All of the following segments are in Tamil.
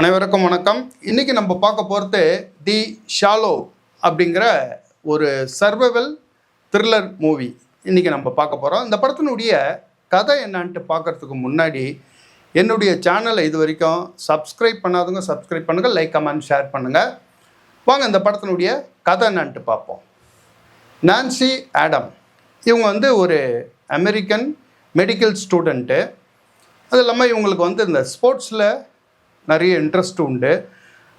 அனைவருக்கும் வணக்கம். இன்றைக்கி நம்ம பார்க்க போகிறது தி ஷாலோ அப்படிங்கிற ஒரு சர்வைவல் த்ரில்லர் மூவி இன்றைக்கி நம்ம பார்க்க போகிறோம். இந்த படத்தினுடைய கதை என்னான்ட்டு பார்க்குறதுக்கு முன்னாடி என்னுடைய சேனலை இது வரைக்கும் சப்ஸ்கிரைப் பண்ணாதவங்க சப்ஸ்கிரைப் பண்ணுங்கள், லைக் கமெண்ட் ஷேர் பண்ணுங்கள். வாங்க இந்த படத்தினுடைய கதை என்னான்ட்டு பார்ப்போம். நான்சி ஆடம் இவங்க ஒரு அமெரிக்கன் மெடிக்கல் ஸ்டூடெண்ட்டு. அது இல்லாமல் இவங்களுக்கு இந்த ஸ்போர்ட்ஸில் நிறைய இன்ட்ரெஸ்ட் உண்டு.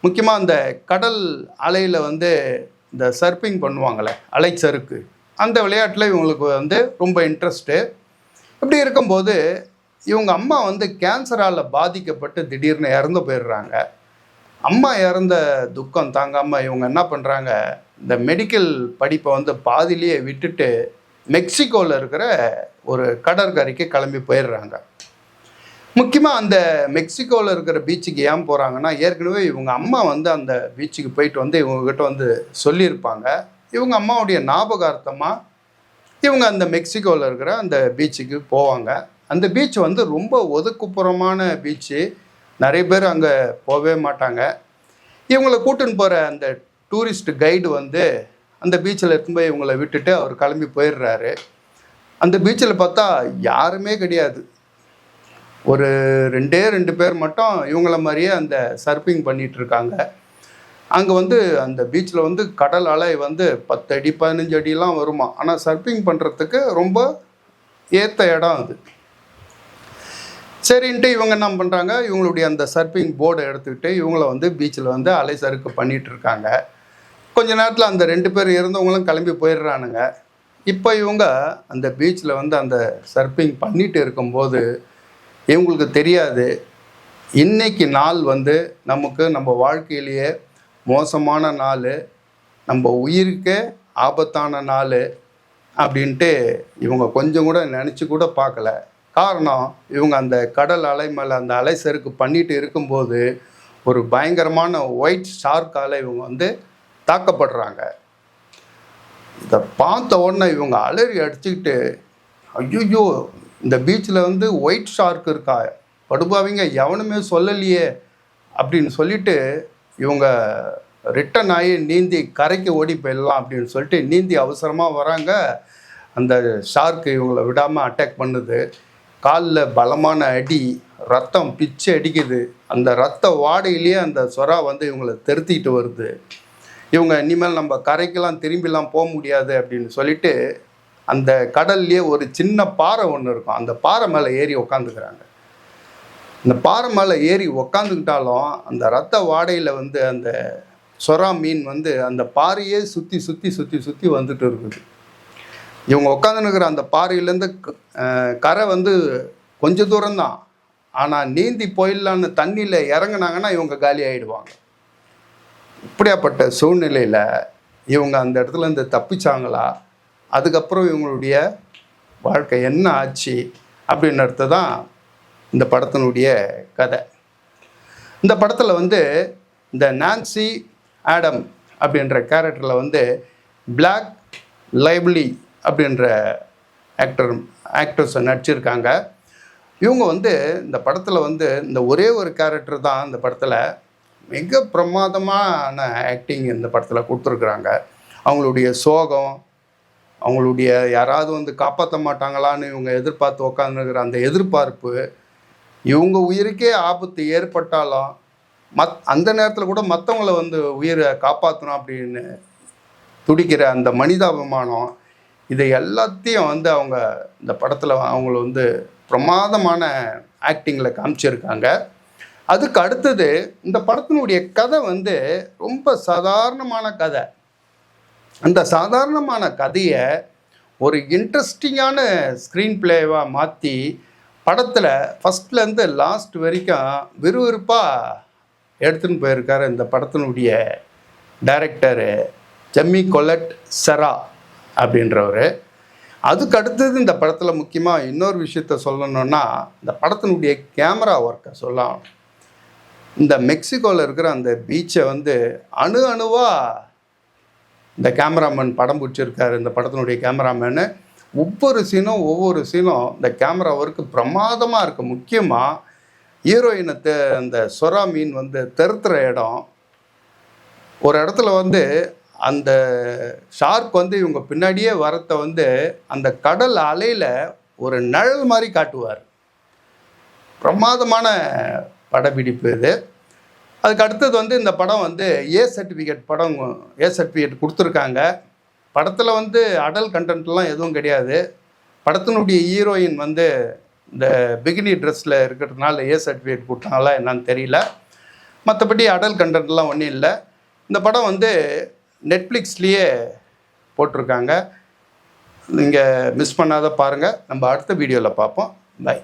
முக்கியமாக அந்த கடல் அலையில் இந்த சர்ஃபிங் பண்ணுவாங்களே, அலை சறுக்கு, அந்த விளையாட்டில் இவங்களுக்கு ரொம்ப இன்ட்ரெஸ்ட்டு. இப்படி இருக்கும்போது இவங்க அம்மா கேன்சரால் பாதிக்கப்பட்டு திடீர்னு இறந்து போயிடுறாங்க. அம்மா இறந்த துக்கம் தாங்காமல் இவங்க என்ன பண்ணுறாங்க, இந்த மெடிக்கல் படிப்பை பாதிலேயே விட்டுட்டு மெக்சிகோவில் இருக்கிற ஒரு கடற்கரைக்கு கிளம்பி போயிடுறாங்க. முக்கியமாக அந்த மெக்சிகோவில் இருக்கிற பீச்சுக்கு ஏன் போகிறாங்கன்னா, ஏற்கனவே இவங்க அம்மா அந்த பீச்சுக்கு போயிட்டு இவங்ககிட்ட சொல்லியிருப்பாங்க. இவங்க அம்மாவுடைய ஞாபகார்த்தமாக இவங்க அந்த மெக்சிகோவில் இருக்கிற அந்த பீச்சுக்கு போவாங்க. அந்த பீச் ரொம்ப ஒதுக்குப்புறமான பீச்சு. நிறைய பேர் அங்கே போகவே மாட்டாங்க. இவங்களை கூட்டின்னு போகிற அந்த டூரிஸ்ட் கைடு அந்த பீச்சில் இருக்கும்போது இவங்களை விட்டுட்டு அவர் கிளம்பி போயிடுறாரு. அந்த பீச்சில் பார்த்தா யாருமே கிடையாது. ஒரு ரெண்டு பேர் மட்டும் இவங்கள மாதிரியே அந்த சர்ஃபிங் பண்ணிகிட்ருக்காங்க. அங்கே அந்த பீச்சில் கடல் அலை 10 அடி 15 அடிலாம் வருமா. ஆனால் சர்ஃபிங் பண்ணுறதுக்கு ரொம்ப ஏற்ற இடம் அது. சரின்ட்டு இவங்க என்ன பண்ணுறாங்க, இவங்களுடைய அந்த சர்ஃபிங் போர்டை எடுத்துக்கிட்டு இவங்கள பீச்சில் அலை சறுக்கு பண்ணிகிட்ருக்காங்க. கொஞ்ச நேரத்தில் அந்த 2 பேர் இருந்தவங்களும் கிளம்பி போயிடுறானுங்க. இப்போ இவங்க அந்த பீச்சில் அந்த சர்ஃபிங் பண்ணிட்டு இருக்கும்போது இவங்களுக்கு தெரியாது, இன்றைக்கி நாள் நமக்கு நம்ம வாழ்க்கையிலேயே மோசமான நாள், நம்ம உயிருக்கே ஆபத்தான நாள் அப்படின்ட்டு இவங்க கொஞ்சம் கூட நினச்சி கூட பார்க்கல. காரணம், இவங்க அந்த கடல் அலை மேலே அந்த அலை சறுக்கு பண்ணிட்டு இருக்கும்போது ஒரு பயங்கரமான ஒயிட் ஷார்க்கால் இவங்க தாக்கப்படுறாங்க. இதை பார்த்த உடனே இவங்க அலறி அடிச்சுக்கிட்டு, ஐயோ இந்த பீச்சில் ஒயிட் ஷார்க் இருக்கா, படுபாவிங்க எவனுமே சொல்லலையே அப்படின்னு சொல்லிட்டு இவங்க ரிட்டன் ஆகி நீந்தி கரைக்கு ஓடி போயிடலாம் அப்படின்னு சொல்லிட்டு நீந்தி அவசரமாக வராங்க. அந்த ஷார்க்கு இவங்களை விடாமல் அட்டாக் பண்ணுது. காலில் பலமான அடி, ரத்தம் பிச்சு அடிக்குது. அந்த ரத்த வாடையிலேயே அந்த சொரா இவங்களை தெருத்திக்கிட்டு வருது. இவங்க இனிமேல் நம்ம கரைக்கெல்லாம் திரும்பிலாம் போக முடியாது அப்படின்னு சொல்லிட்டு அந்த கடல்லையே ஒரு சின்ன பாறை ஒன்று இருக்கும், அந்த பாறை மேலே ஏறி உக்காந்துக்கிறாங்க. இந்த பாறை மேலே ஏறி உக்காந்துக்கிட்டாலும் அந்த ரத்த வாடையில் அந்த சொரா மீன் அந்த பாறையே சுற்றி சுற்றி சுற்றி சுற்றி வந்துட்டு இருக்குது. இவங்க உட்காந்துன்னுக்கிற அந்த பாறையிலேருந்து கரை கொஞ்சம் தூரம்தான். ஆனால் நீந்தி போயிடலான்னு தண்ணியில் இறங்கினாங்கன்னா இவங்க காலி ஆகிடுவாங்க. இப்படியாப்பட்ட சூழ்நிலையில் இவங்க அந்த இடத்துலேருந்து தப்பிச்சாங்களா, அதுக்கப்புறம் இவங்களுடைய வாழ்க்கை என்ன ஆச்சு அப்படின்றது தான் இந்த படத்தினுடைய கதை. இந்த படத்தில் இந்த நான்சி ஆடம் அப்படின்ற கேரக்டரில் பிளாக் லைவ்லி அப்படின்ற ஆக்டர்ஸை நடிச்சிருக்காங்க. இவங்க இந்த படத்தில் இந்த ஒரே ஒரு கேரக்டர் தான் இந்த படத்தில் மிக பிரமாதமான ஆக்டிங் இந்த படத்தில் கொடுத்துருக்குறாங்க. அவங்களுடைய சோகம், அவங்களுடைய யாராவது காப்பாற்ற மாட்டாங்களான்னு இவங்க எதிர்பார்த்து உக்காந்துருக்கிற அந்த எதிர்பார்ப்பு, இவங்க உயிருக்கே ஆபத்து ஏற்பட்டாலும் அந்த நேரத்தில் கூட மற்றவங்கள உயிரை காப்பாற்றணும் அப்படின்னு துடிக்கிற அந்த மனிதாபிமானம், இதை எல்லாத்தையும் அவங்க இந்த படத்தில் அவங்கள பிரமாதமான ஆக்டிங்கில் காமிச்சிருக்காங்க. அதுக்கு அடுத்தது இந்த படத்தினுடைய கதை ரொம்ப சாதாரணமான கதை. அந்த சாதாரணமான கதையை ஒரு இன்ட்ரெஸ்டிங்கான ஸ்க்ரீன் பிளேவாக மாற்றி படத்தில் ஃபஸ்ட்லேருந்து லாஸ்ட் வரைக்கும் விறுவிறுப்பாக எடுத்துன்னு போயிருக்காரு இந்த படத்தினுடைய டைரக்டரு ஜெம்மி கொலட் செரா அப்படின்றவர். அதுக்கு அடுத்தது இந்த படத்தில் முக்கியமாக இன்னொரு விஷயத்த சொல்லணுன்னா, இந்த படத்தினுடைய கேமரா ஒர்க்கை சொல்லலாம். இந்த மெக்சிகோவில் இருக்கிற அந்த பீச்சை அணுவாக இந்த கேமராமேன் படம் பிடிச்சிருக்காரு. இந்த படத்தினுடைய கேமராமேனு ஒவ்வொரு சீனும் இந்த கேமரா ஒர்க்கு பிரமாதமாக இருக்குது. முக்கியமாக ஹீரோயினை அந்த சொரா மீன் வந்து தெருத்துற இடம், ஒரு இடத்துல வந்து அந்த ஷார்க் வந்து இவங்க பின்னாடியே வரத்தை வந்து அந்த கடல் அலையில் ஒரு நிழல் மாதிரி காட்டுவார். பிரமாதமான படப்பிடிப்பு இது. அதுக்கு அடுத்தது வந்து இந்த படம் வந்து ஏ சர்டிஃபிகேட் கொடுத்துருக்காங்க. படத்தில் வந்து அடல் கண்டென்ட்லாம் எதுவும் கிடையாது. படத்தினுடைய ஹீரோயின் வந்து இந்த பிகினி ட்ரெஸ்ஸில் இருக்கிறதுனால ஏ சர்டிஃபிகேட் கொடுத்தாங்களா என்னன்னு தெரியல. மற்றபடி அடல் கண்டென்ட்லாம் ஒன்றும் இல்லை. இந்த படம் வந்து நெட்ஃப்ளிக்ஸ்லேயே போட்டிருக்காங்க. நீங்கள் மிஸ் பண்ணாத பாருங்கள். நம்ம அடுத்த வீடியோவில் பார்ப்போம். பை.